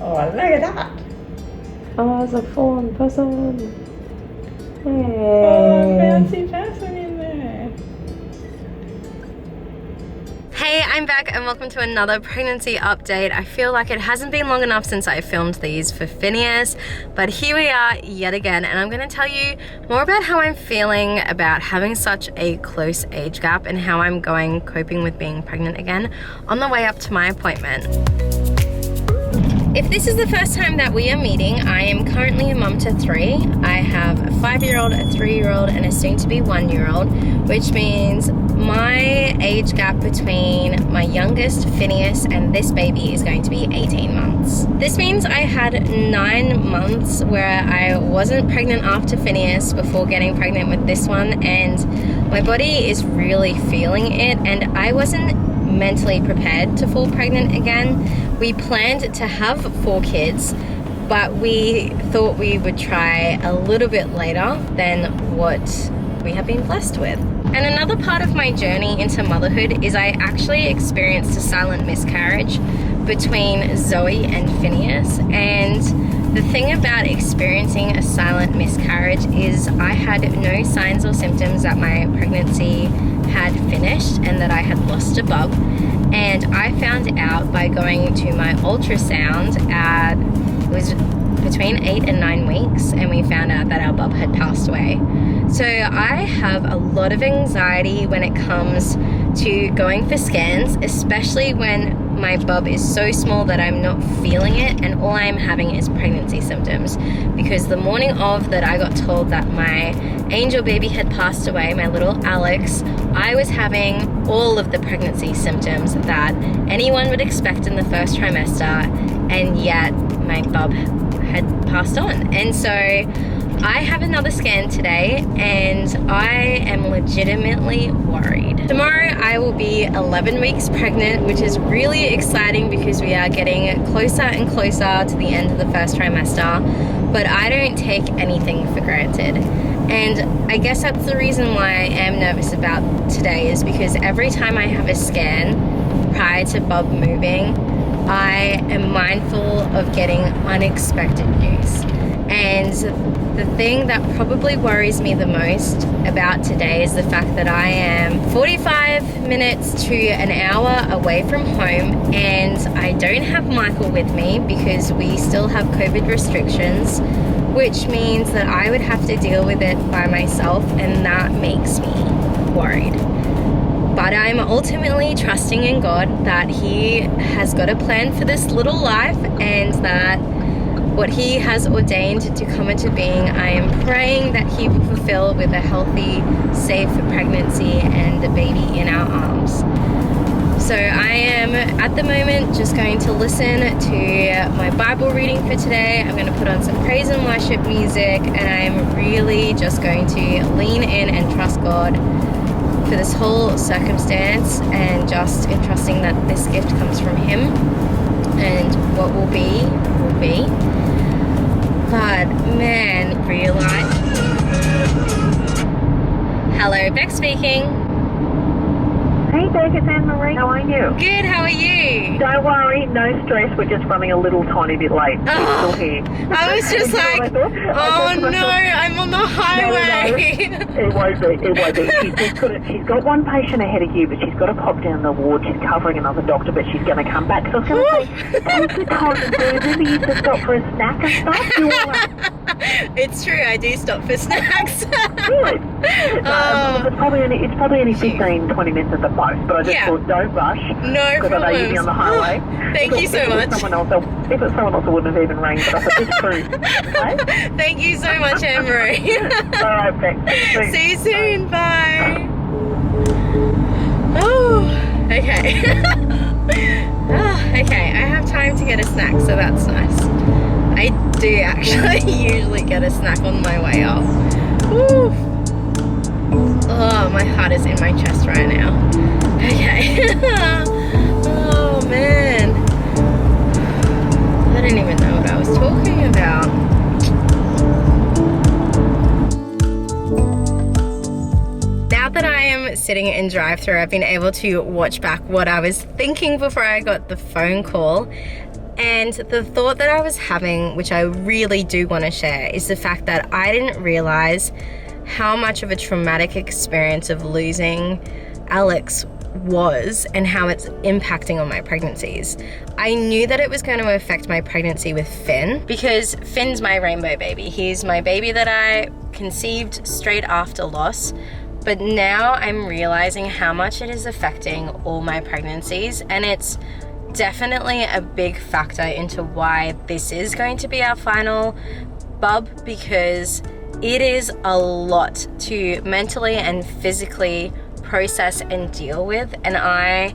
Oh, look at that. Oh, it's a phone person. Oh, Hey. fancy person in there. Hey, I'm back and welcome to another pregnancy update. I feel like it hasn't been long enough since I filmed these for Phineas, but here we are yet again, and I'm going to tell you more about how I'm feeling about having such a close age gap and how I'm coping with being pregnant again on the way up to my appointment. If this is the first time that we are meeting, I am currently a mum to 3. I have a 5-year-old, a 3-year-old, and a soon-to-be 1-year-old, which means my age gap between my youngest, Phineas, and this baby is going to be 18 months. This means I had 9 months where I wasn't pregnant after Phineas before getting pregnant with this one, and my body is really feeling it, and I wasn't mentally prepared to fall pregnant again. We planned to have 4 kids, but we thought we would try a little bit later than what we have been blessed with. And another part of my journey into motherhood is I actually experienced a silent miscarriage between Zoe and Phineas. And the thing about experiencing a silent miscarriage is I had no signs or symptoms that my pregnancy had finished and that I had lost a bub. And I found out by going to my ultrasound it was between 8 and 9 weeks, and we found out that our bub had passed away. So I have a lot of anxiety when it comes to going for scans, especially when my bub is so small that I'm not feeling it and all I'm having is pregnancy symptoms. Because the morning of that I got told that my angel baby had passed away, my little Alex, I was having all of the pregnancy symptoms that anyone would expect in the first trimester, and yet my bub had passed on. And so I have another scan today and I am legitimately worried. Tomorrow I will be 11 weeks pregnant, which is really exciting because we are getting closer and closer to the end of the first trimester, but I don't take anything for granted. And I guess that's the reason why I am nervous about today, is because every time I have a scan prior to bub moving, I am mindful of getting unexpected news. And the thing that probably worries me the most about today is the fact that I am 45 minutes to an hour away from home, and I don't have Michael with me because we still have COVID restrictions, which means that I would have to deal with it by myself, and that makes me worried. But I'm ultimately trusting in God that He has got a plan for this little life, and that what He has ordained to come into being, I am praying that He will fulfill with a healthy, safe pregnancy and a baby in our arms. So I am at the moment just going to listen to my Bible reading for today. I'm going to put on some praise and worship music, and I'm really just going to lean in and trust God for this whole circumstance, and just entrusting that this gift comes from Him, and what will be, will be. But man, real life. Hello, Beck speaking. Hey Beck, it's Anne-Marie. How are you? Good, how are you? Don't worry, no stress. We're just running a little tiny bit late. Oh, We're still here. I was just like, oh no, I'm on the highway. No, it won't be. It won't be. She's got one patient ahead of you, but she's got to pop down the ward. She's covering another doctor, but she's going to come back. So I was going to say, take the time to do. Remember, you to stop for a snack and stuff. You all right? It's true, I do stop for snacks. Good. It's probably only 15, 20 minutes at the most, but I just thought, don't rush. No because I know you'll be on the highway. Thank you so much. If it was someone else, I wouldn't have even rang, but I thought, it's true. Okay? Thank you so much, Anne-Marie. All right, Beck. See you soon. Bye. Oh, okay. Okay, I have time to get a snack, so that's nice. I do actually usually get a snack on my way up. Woo. Oh, my heart is in my chest right now. Okay. Oh man. I don't even know what I was talking about. Now that I am sitting in drive-thru, I've been able to watch back what I was thinking before I got the phone call. And the thought that I was having, which I really do want to share, is the fact that I didn't realize how much of a traumatic experience of losing Alex was and how it's impacting on my pregnancies. I knew that it was going to affect my pregnancy with Finn because Finn's my rainbow baby. He's my baby that I conceived straight after loss. But now I'm realizing how much it is affecting all my pregnancies, and it's definitely a big factor into why this is going to be our final bub, because it is a lot to mentally and physically process and deal with, and I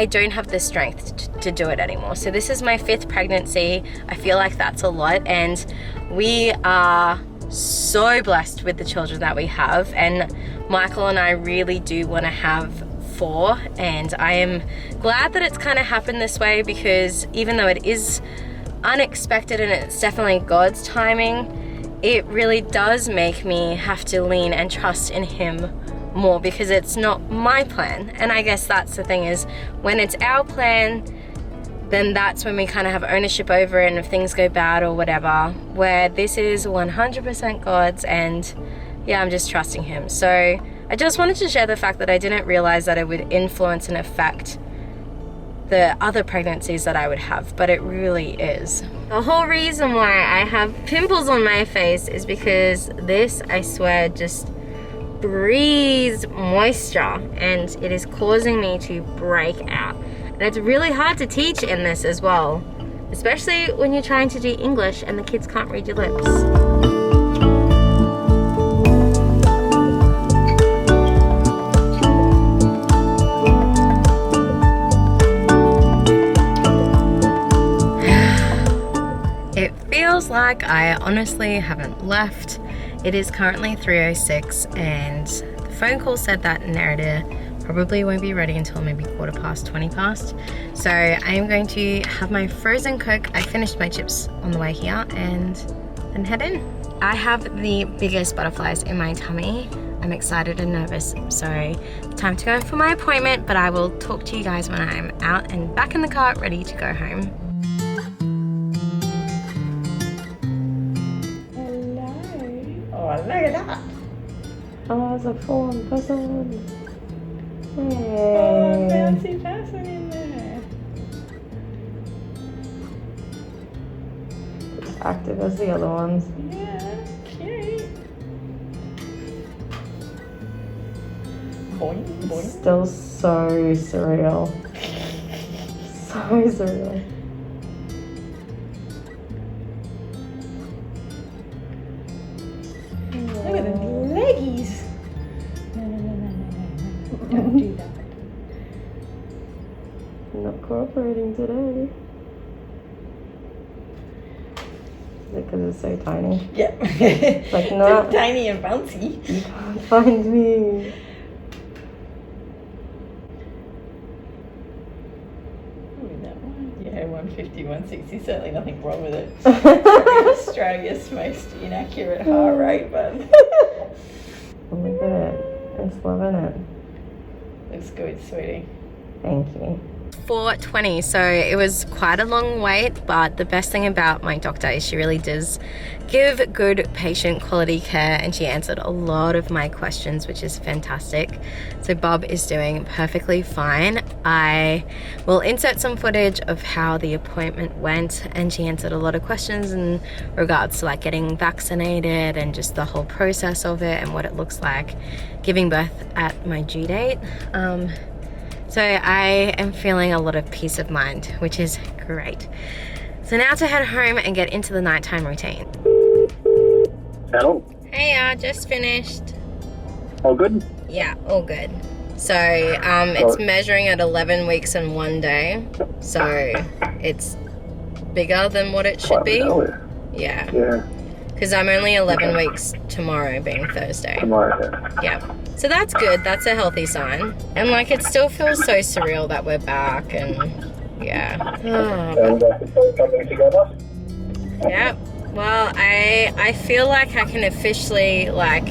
don't have the strength to do it anymore. So this is my 5th pregnancy. I feel like that's a lot, and we are so blessed with the children that we have, and Michael and I really do want to have 4, and I am glad that it's kind of happened this way, because even though it is unexpected and it's definitely God's timing, it really does make me have to lean and trust in Him more, because it's not my plan. And I guess that's the thing, is when it's our plan, then that's when we kind of have ownership over it, and if things go bad or whatever, where this is 100% God's, and yeah, I'm just trusting Him. So I just wanted to share the fact that I didn't realize that it would influence and affect the other pregnancies that I would have, but it really is. The whole reason why I have pimples on my face is because this, I swear, just breathes moisture, and it is causing me to break out. And it's really hard to teach in this as well, especially when you're trying to do English and the kids can't read your lips. It feels like I honestly haven't left. It is currently 3:06, and the phone call said that Nerida probably won't be ready until maybe 20 past. So I am going to have my frozen Coke. I finished my chips on the way here, and then head in. I have the biggest butterflies in my tummy. I'm excited and nervous, so time to go for my appointment, but I will talk to you guys when I'm out and back in the car ready to go home. Oh, look at that. Oh, it's a phone person. Oh, Hey. fancy person in there. Active as the other ones. Yeah, cute. Boing, boing. Still so surreal. So surreal. Look at the leggies. No. Don't do that. Not cooperating today. Is it because it's so tiny? Yep. It's like not. So tiny and bouncy. You can't find me. Yeah, 150, 160, certainly nothing wrong with it. Australia's most inaccurate heart rate, but Look at it. It's loving it. looks good, sweetie. Thank you. 4:20, so it was quite a long wait, but the best thing about my doctor is she really does give good patient quality care, and she answered a lot of my questions, which is fantastic. So Bob is doing perfectly fine. I will insert some footage of how the appointment went, and she answered a lot of questions in regards to like getting vaccinated and just the whole process of it and what it looks like giving birth at my due date. So I am feeling a lot of peace of mind, which is great. So now to head home and get into the nighttime routine. Hello. Hey, just finished. All good? Yeah, all good. So it's measuring at 11 weeks and 1 day. So it's bigger than what it should be. Yeah. Yeah. Because I'm only 11 weeks tomorrow, being Thursday. Tomorrow. Yeah. So that's good. That's a healthy sign. And like it still feels so surreal that we're back, and yeah. Oh, And it's coming together? yeah. Well, I feel like I can officially, like,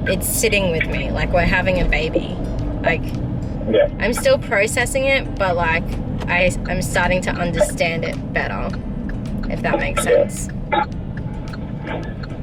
it's sitting with me. Like we're having a baby. Like Yeah. I'm still processing it, but like I'm starting to understand it better, if that makes sense.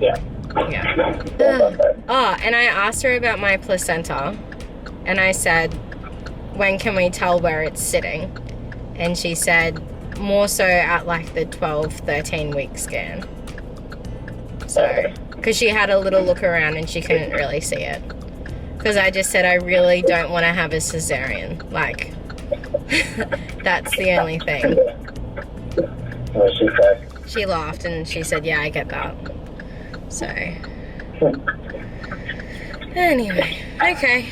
Yeah. Yeah. Okay. Oh, and I asked her about my placenta, and I said, when can we tell where it's sitting? And she said, more so at like the 12-13 week scan. So, because she had a little look around and she couldn't really see it. Because I just said, I really don't want to have a cesarean. Like, that's the only thing. What she said. She laughed and she said, yeah, I get that. So, anyway, okay.